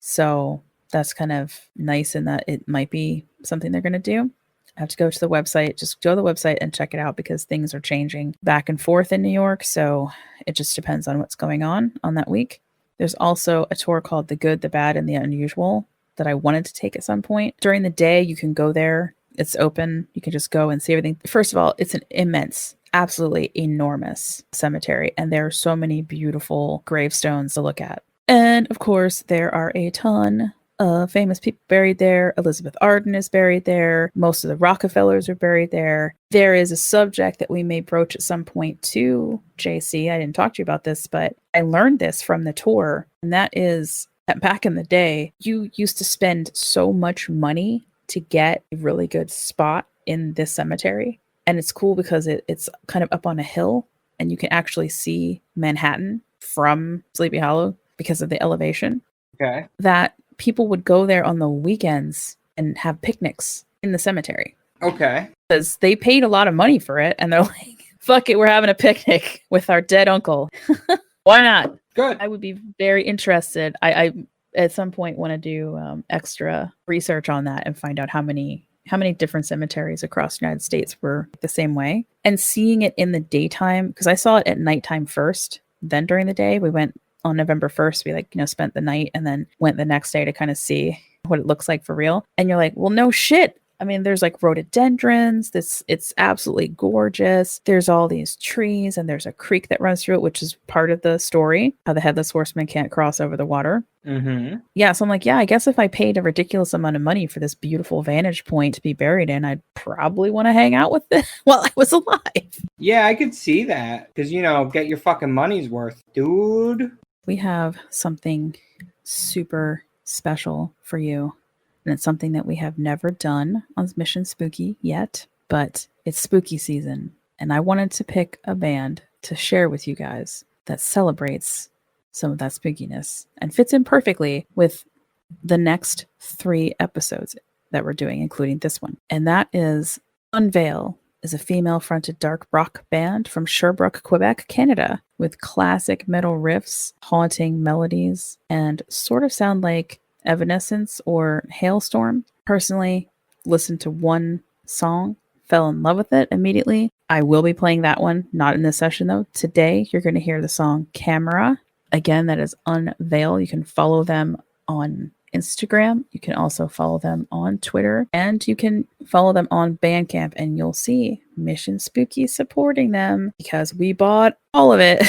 So that's kind of nice in that it might be something they're going to do. I have to go to the website, just go to the website and check it out because things are changing back and forth in New York. So it just depends on what's going on that week. There's also a tour called The Good, the Bad, and the Unusual that I wanted to take at some point. During the day, you can go there. It's open. You can just go and see everything. First of all, it's an immense, absolutely enormous cemetery. And there are so many beautiful gravestones to look at. And of course, there are a ton famous people buried there. Elizabeth Arden is buried there. Most of the Rockefellers are buried there. There is a subject that we may broach at some point too, JC. I didn't talk to you about this, but I learned this from the tour. And that is that back in the day, you used to spend so much money to get a really good spot in this cemetery. And it's cool because it's kind of up on a hill and you can actually see Manhattan from Sleepy Hollow because of the elevation. Okay. That people would go there on the weekends and have picnics in the cemetery Okay. because they paid a lot of money for it. And they're like, fuck it, we're having a picnic with our dead uncle. Why not? Good. I would be very interested. I at some point want to do extra research on that and find out how many different cemeteries across the United States were the same way. And seeing it in the daytime, because I saw it at nighttime first, then during the day. We went on November 1st. We spent the night and then went the next day to kind of see what it looks like for real. And you're like, well, no shit. I mean, there's like rhododendrons. It's absolutely gorgeous. There's all these trees and there's a creek that runs through it, which is part of the story, how the Headless Horseman can't cross over the water. Mm-hmm. Yeah, so I'm like, yeah, I guess if I paid a ridiculous amount of money for this beautiful vantage point to be buried in, I'd probably want to hang out with it while I was alive. Yeah, I could see that. Because, get your fucking money's worth, dude. We have something super special for you. And it's something that we have never done on Mission Spooky yet, but it's spooky season. And I wanted to pick a band to share with you guys that celebrates some of that spookiness and fits in perfectly with the next 3 episodes that we're doing, including this one. And that is Unveil, is a female-fronted dark rock band from Sherbrooke, Quebec, Canada, with classic metal riffs, haunting melodies, and sort of sound like Evanescence or Hailstorm. Personally, listened to one song, fell in love with it immediately. I will be playing that one, not in this session though. Today, you're going to hear the song Camera. Again, that is Unveil. You can follow them on Instagram. You can also follow them on Twitter, and you can follow them on Bandcamp, and you'll see Mission Spooky supporting them because we bought all of it.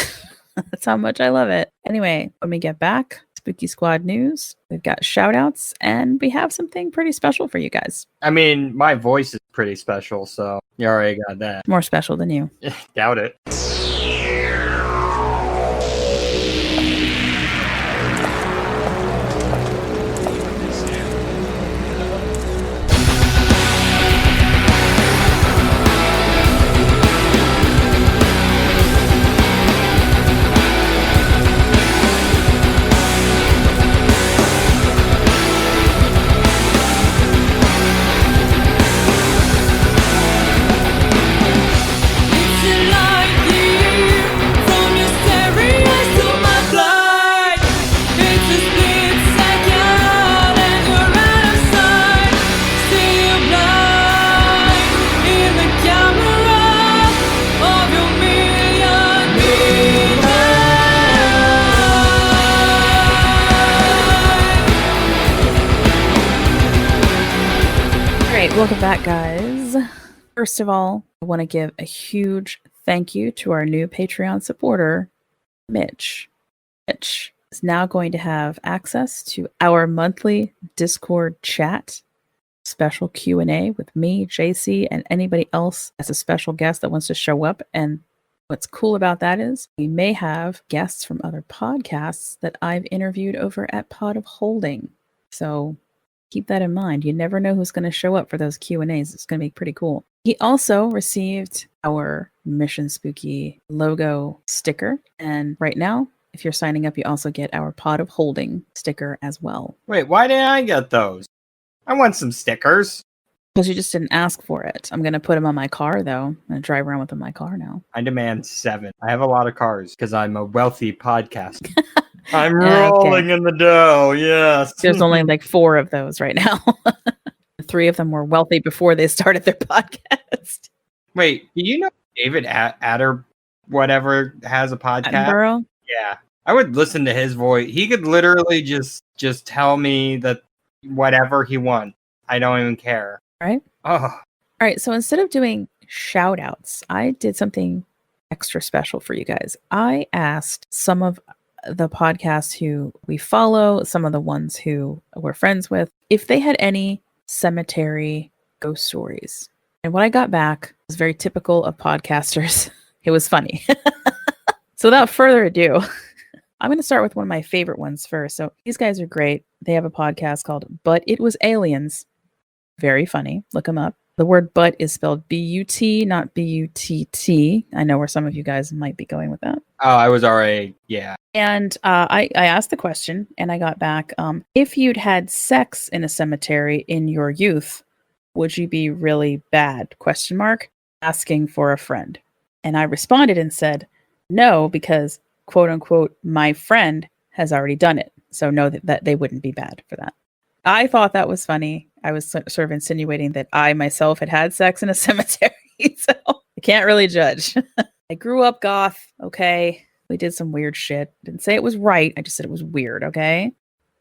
That's how much I love it. Anyway, when we get back, Spooky Squad news, we've got shout outs, and we have something pretty special for you guys. I mean, my voice is pretty special, so you already got that. More special than you. Doubt it. Welcome back, guys. First of all, I want to give a huge thank you to our new Patreon supporter, Mitch. Mitch is now going to have access to our monthly Discord chat, special Q&A with me, JC, and anybody else as a special guest that wants to show up. And what's cool about that is we may have guests from other podcasts that I've interviewed over at Pod of Holding. So keep that in mind. You never know who's going to show up for those Q&As. It's going to be pretty cool. He also received our Mission Spooky logo sticker. And right now, if you're signing up, you also get our Pod of Holding sticker as well. Wait, why didn't I get those? I want some stickers. Because you just didn't ask for it. I'm going to put them on my car, though. I'm going to drive around with them in my car now. I demand 7. I have a lot of cars because I'm a wealthy podcaster. I'm Yeah, rolling in the dough, yes. There's only like 4 of those right now. 3 of them were wealthy before they started their podcast. Wait, do you know David Adder, whatever, has a podcast? Attenborough? Yeah. I would listen to his voice. He could literally just tell me that whatever he wants. I don't even care. Right? Oh. All right, so instead of doing shout outs, I did something extra special for you guys. I asked some of the podcasts who we follow, some of the ones who we're friends with, if they had any cemetery ghost stories. And what I got back was very typical of podcasters. It was funny. So without further ado, I'm going to start with one of my favorite ones first. So these guys are great. They have a podcast called But It Was Aliens. Very funny. Look them up. The word butt is spelled B-U-T, not B-U-T-T. I know where some of you guys might be going with that. Oh, I was already, yeah. And I asked the question, and I got back, if you'd had sex in a cemetery in your youth, would you be really bad? Question mark. Asking for a friend. And I responded and said, no, because quote unquote, my friend has already done it. So know that they wouldn't be bad for that. I thought that was funny. I was sort of insinuating that I myself had sex in a cemetery. So I can't really judge. I grew up goth. Okay. We did some weird shit. Didn't say it was right. I just said it was weird. Okay.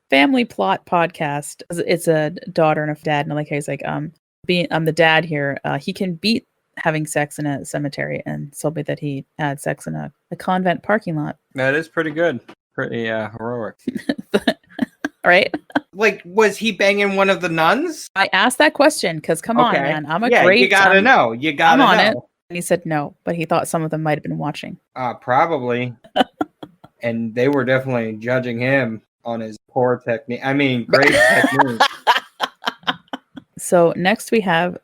Family Plot Podcast. It's a daughter and a dad. And like he's like, I'm the dad here. He can beat having sex in a cemetery, and told me that he had sex in a convent parking lot. That is pretty good. Pretty heroic. Right? Like, was he banging one of the nuns? I asked that question because come on, man. I'm a yeah, great... you gotta know. You gotta I'm on know. it. And he said no, but he thought some of them might have been watching. Probably. And they were definitely judging him on his poor technique. I mean, great technique. So next we have...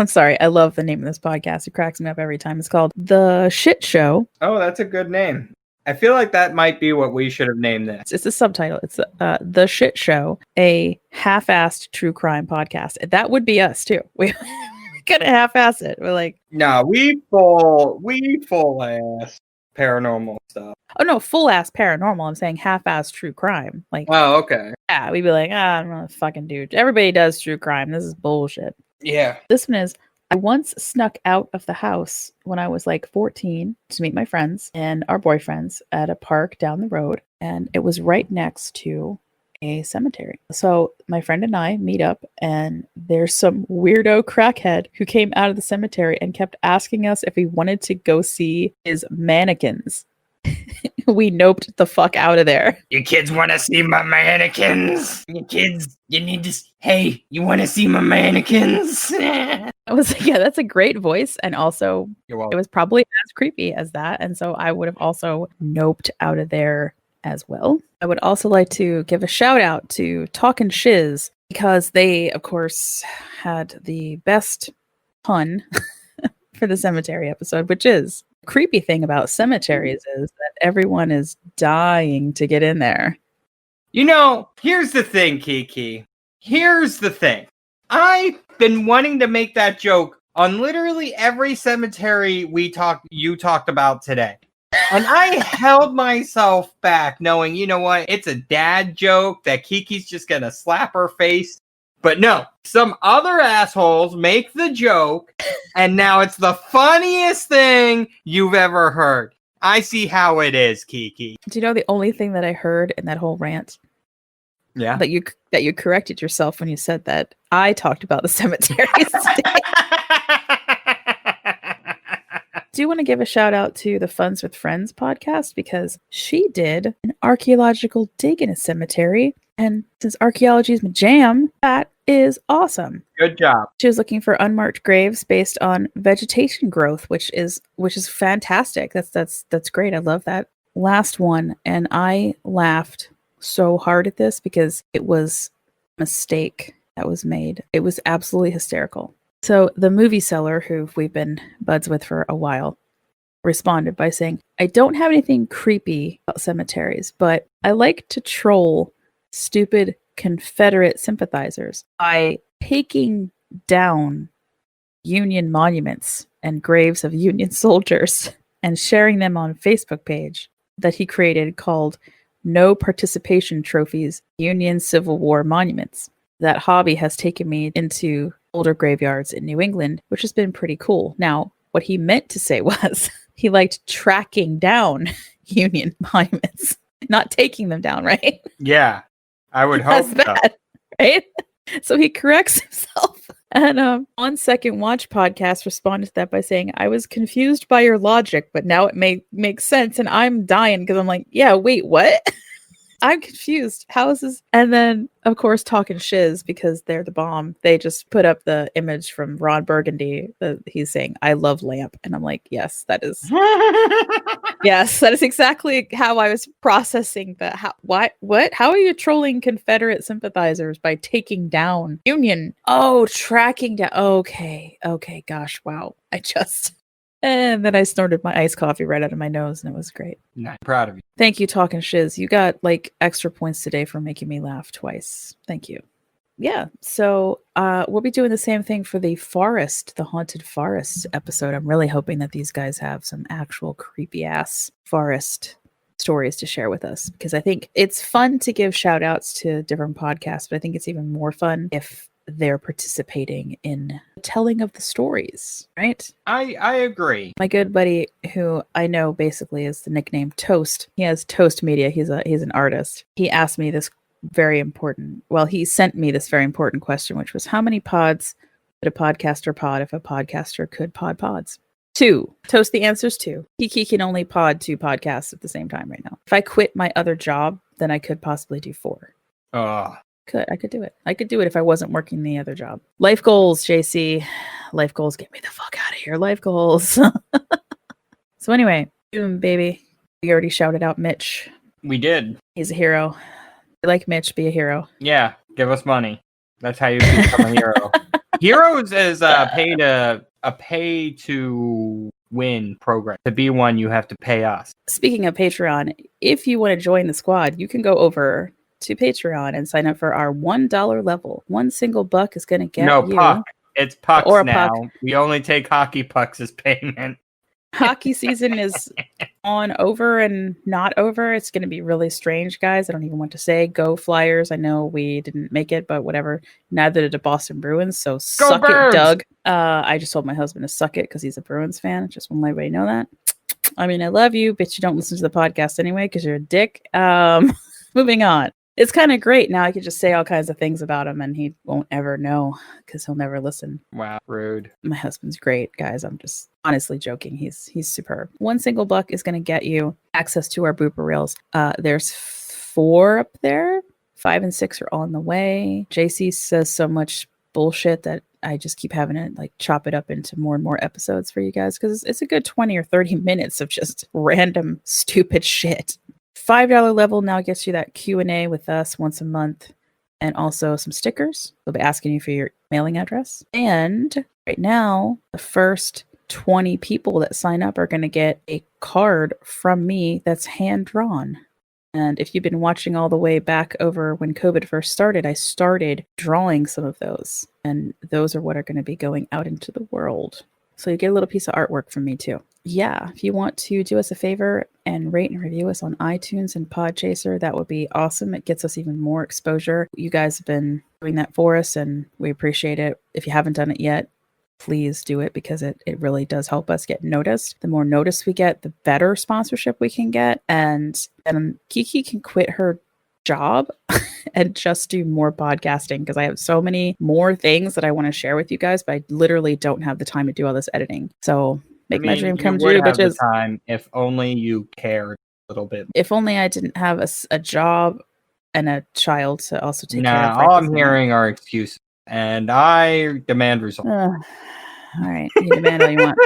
I'm sorry. I love the name of this podcast. It cracks me up every time. It's called The Shit Show. Oh, that's a good name. I feel like that might be what we should have named this. It's a subtitle. It's The Shit Show, a half-assed true crime podcast. That would be us too. We could half-ass it. We're like, no, we full ass paranormal stuff. Oh no, full-ass paranormal. I'm saying half-assed true crime. Like, oh, okay. Yeah, we'd be like, I'm not a fucking dude. Everybody does true crime. This is bullshit. Yeah. This one is, I once snuck out of the house when I was like 14 to meet my friends and our boyfriends at a park down the road. And it was right next to a cemetery. So my friend and I meet up, and there's some weirdo crackhead who came out of the cemetery and kept asking us if we wanted to go see his mannequins. We noped the fuck out of there. You kids want to see my mannequins? You kids, you need to... Hey, you want to see my mannequins? I was like, yeah, that's a great voice. And also, You're welcome. It was probably as creepy as that. And so I would have also noped out of there as well. I would also like to give a shout out to Talkin' Shiz, because they, of course, had the best pun for the cemetery episode, which is... creepy thing about cemeteries is that everyone is dying to get in there. You know, here's the thing, Kiki. Here's the thing. I've been wanting to make that joke on literally every cemetery you talked about today. And I held myself back knowing, you know what? It's a dad joke that Kiki's just going to slap her face. But no, some other assholes make the joke, and now it's the funniest thing you've ever heard. I see how it is, Kiki. Do you know the only thing that I heard in that whole rant? Yeah. That you corrected yourself when you said that. I talked about the cemeteries today. Do want to give a shout out to the Funs with Friends podcast, because she did an archaeological dig in a cemetery. And since archaeology is my jam, that is awesome. Good job. She was looking for unmarked graves based on vegetation growth, which is fantastic. That's great. I love that. Last one, and I laughed so hard at this because it was a mistake that was made. It was absolutely hysterical. So the movie seller, who we've been buds with for a while, responded by saying, I don't have anything creepy about cemeteries, but I like to troll stupid Confederate sympathizers by taking down Union monuments and graves of Union soldiers and sharing them on a Facebook page that he created called No Participation Trophies Union Civil War Monuments. That hobby has taken me into older graveyards in New England, which has been pretty cool. Now, what he meant to say was he liked tracking down Union monuments, not taking them down, right? Yeah, I would hope That's bad, right? So he corrects himself. And 1 Second Watch podcast responded to that by saying, I was confused by your logic, but now it makes sense. And I'm dying because I'm like, yeah, wait, what? I'm confused. How is this? And then, of course, talking shiz because they're the bomb. They just put up the image from Ron Burgundy. He's saying, "I love lamp," and I'm like, yes, that is. Yes, that is exactly how I was processing that. How? What? How are you trolling Confederate sympathizers by taking down Union? Oh, tracking down. Okay. Gosh, wow. And then I snorted my iced coffee right out of my nose, and it was great. Not proud of you. Thank you, Talking Shiz. You got like extra points today for making me laugh twice. Thank you. Yeah, so we'll be doing the same thing for the haunted forest episode. I'm really hoping that these guys have some actual creepy ass forest stories to share with us, because I think it's fun to give shout outs to different podcasts, but I think it's even more fun if they're participating in the telling of the stories, right? I agree. My good buddy, who I know basically is the nickname Toast, he has Toast Media. He's an artist. He asked me this he sent me this very important question, which was, how many pods could a podcaster pod if a podcaster could pod pods? 2. Toast, the answer's 2. Kiki can only pod 2 podcasts at the same time right now. If I quit my other job, then I could possibly do 4. I could do it. I could do it if I wasn't working the other job. Life goals, JC. Life goals. Get me the fuck out of here. Life goals. So anyway, boom, baby. We already shouted out Mitch. We did. He's a hero. You like Mitch, be a hero. Yeah, give us money. That's how you become a hero. Heroes is a pay to win program. To be one, you have to pay us. Speaking of Patreon, if you want to join the squad, you can go over to Patreon and sign up for our $1 level. One single buck is going to get you. Puck. It's pucks or a now. puck. We only take hockey pucks as payment. Hockey season is on over and not over. It's going to be really strange, guys. I don't even want to say go Flyers. I know we didn't make it, but whatever. Neither did the Boston Bruins. So suck Birds! it, Doug. I just told my husband to suck it because he's a Bruins fan. Just want to let everybody know that. I mean, I love you, but you don't listen to the podcast anyway because you're a dick. Moving on. It's kind of great. Now I could just say all kinds of things about him and he won't ever know because he'll never listen. Wow, rude. My husband's great, guys. I'm just honestly joking. He's superb. One single buck is going to get you access to our booper reels. There's 4 up there. 5 and 6 are on the way. JC says so much bullshit that I just keep having to like chop it up into more and more episodes for you guys because it's a good 20 or 30 minutes of just random stupid shit. $5 level now gets you that Q&A with us once a month and also some stickers. They'll be asking you for your mailing address. And right now, the first 20 people that sign up are going to get a card from me that's hand-drawn. And if you've been watching all the way back over when COVID first started, I started drawing some of those. And those are what are going to be going out into the world. So you get a little piece of artwork from me too. Yeah, if you want to do us a favor and rate and review us on iTunes and Podchaser, that would be awesome. It gets us even more exposure. You guys have been doing that for us and we appreciate it. If you haven't done it yet, please do it because it really does help us get noticed. The more notice we get, the better sponsorship we can get. And Kiki can quit her job and just do more podcasting because I have so many more things that I want to share with you guys, but I literally don't have the time to do all this editing. So make my dream come true, bitches. Time if only you cared a little bit. If only I didn't have a job and a child to also take care of. All I'm hearing are excuses, and I demand results. All right, you demand all you want.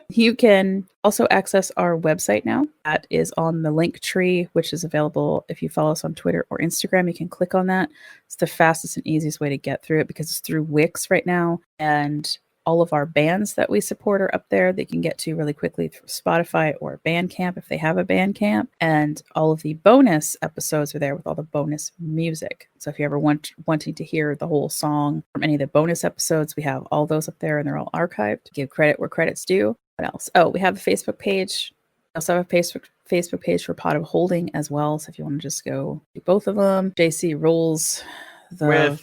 You can also access our website now. That is on the link tree, which is available if you follow us on Twitter or Instagram. You can click on that. It's the fastest and easiest way to get through it because it's through Wix right now. And all of our bands that we support are up there that you can get to really quickly through Spotify or Bandcamp if they have a Bandcamp. And all of the bonus episodes are there with all the bonus music. So if you ever wanting to hear the whole song from any of the bonus episodes, we have all those up there and they're all archived. Give credit where credit's due. What else? Oh, we have a Facebook page. We also have a Facebook page for Pot of Holding as well. So if you want to just go do both of them, JC rules the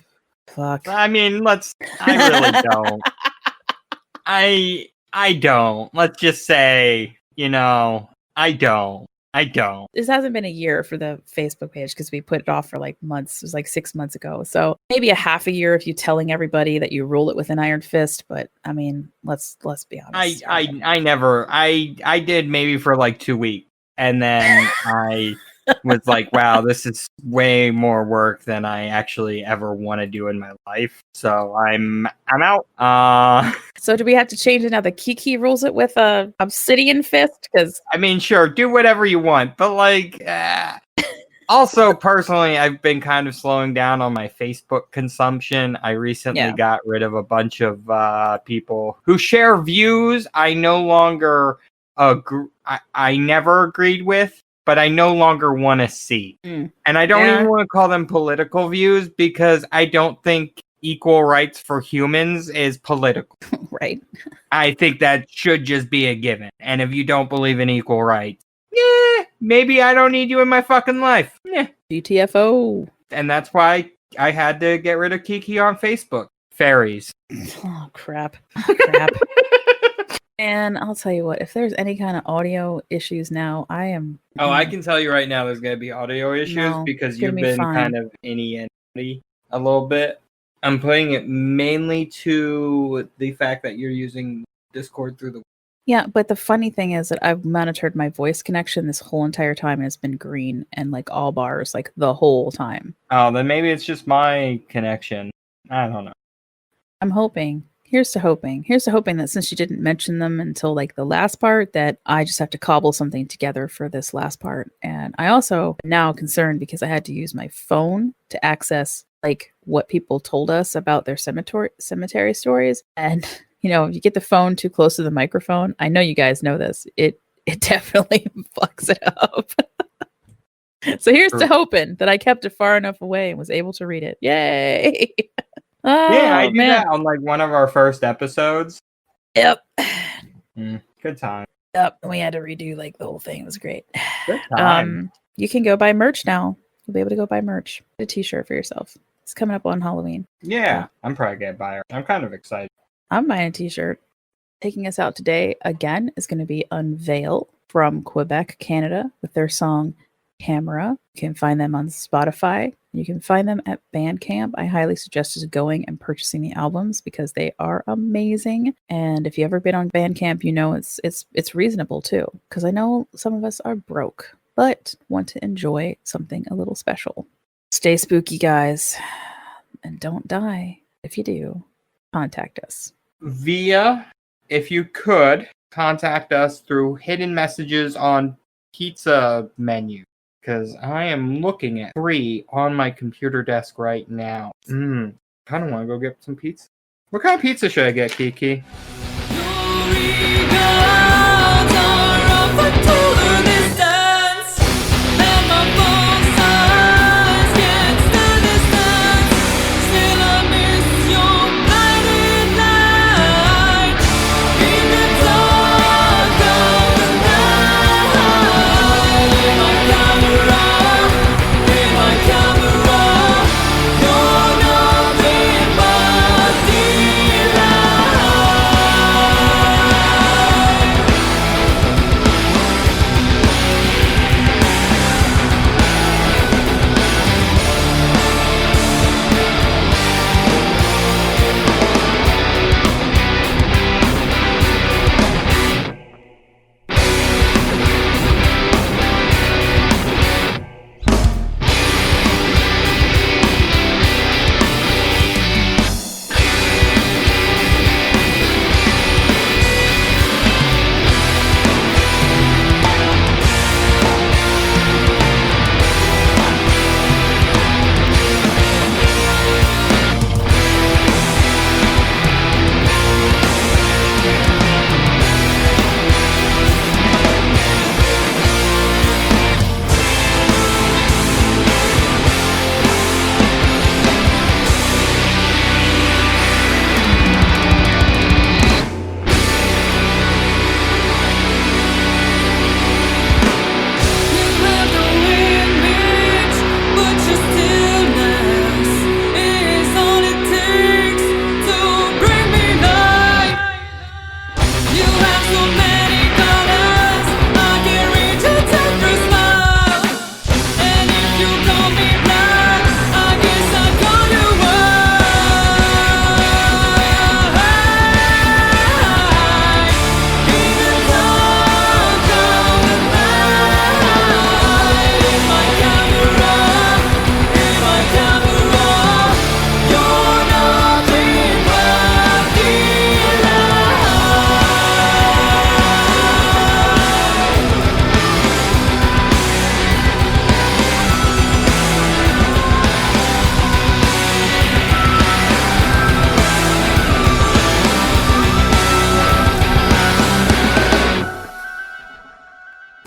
fuck. I mean, I really don't. I don't. Let's just say, I don't. This hasn't been a year for the Facebook page because we put it off for like months. It was like 6 months ago. So maybe a half a year if you telling everybody that you rule it with an iron fist. But I mean, let's be honest. I did maybe for like 2 weeks. And then was like, wow, this is way more work than I actually ever want to do in my life. So I'm out. So do we have to change it now? The Kiki rules it with a obsidian fist? Because I mean, sure, do whatever you want, but like, also personally, I've been kind of slowing down on my Facebook consumption. I recently got rid of a bunch of people who share views I no longer I never agreed with, but I no longer want to see. And I don't even want to call them political views because I don't think equal rights for humans is political. Right. I think that should just be a given. And if you don't believe in equal rights, maybe I don't need you in my fucking life. GTFO. And that's why I had to get rid of Kiki on Facebook. Fairies. Oh, crap. And I'll tell you what, if there's any kind of audio issues now, I am... Oh, I can tell you right now there's going to be audio issues because you've been kind of inny a little bit. I'm playing it mainly to the fact that you're using Discord through the... Yeah, but the funny thing is that I've monitored my voice connection this whole entire time and it's been green and like all bars like the whole time. Oh, then maybe it's just my connection. I don't know. I'm hoping. Here's to hoping that since you didn't mention them until like the last part, that I just have to cobble something together for this last part. And I also am now concerned because I had to use my phone to access like what people told us about their cemetery stories. And you know, if you get the phone too close to the microphone, I know you guys know this. It definitely fucks it up. So here's to hoping that I kept it far enough away and was able to read it. Yay! I did that on like one of our first episodes. Yep. Good time. Yep. We had to redo like the whole thing. It was great. Good time. You can go buy merch now. You'll be able to go buy merch. Get a t-shirt for yourself. It's coming up on Halloween. Yeah, I'm probably gonna buy it. I'm kind of excited. I'm buying a t-shirt. Taking us out today again is going to be Unveil from Quebec, Canada, with their song Camera. You can find them on Spotify. You can find them at Bandcamp. I highly suggest just going and purchasing the albums because they are amazing. And if you've ever been on Bandcamp, you know it's reasonable too. Because I know some of us are broke, but want to enjoy something a little special. Stay spooky, guys, and don't die. If you do, contact us. If you could, contact us through hidden messages on pizza menu. Because I am looking at 3 on my computer desk right now. Kind of want to go get some pizza. What kind of pizza should I get, Kiki?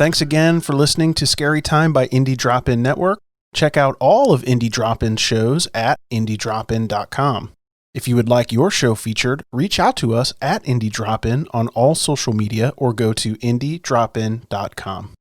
Thanks again for listening to Scary Time by Indie Drop-In Network. Check out all of Indie Drop-In shows at indiedropin.com. If you would like your show featured, reach out to us at Indie Drop-In on all social media or go to indiedropin.com.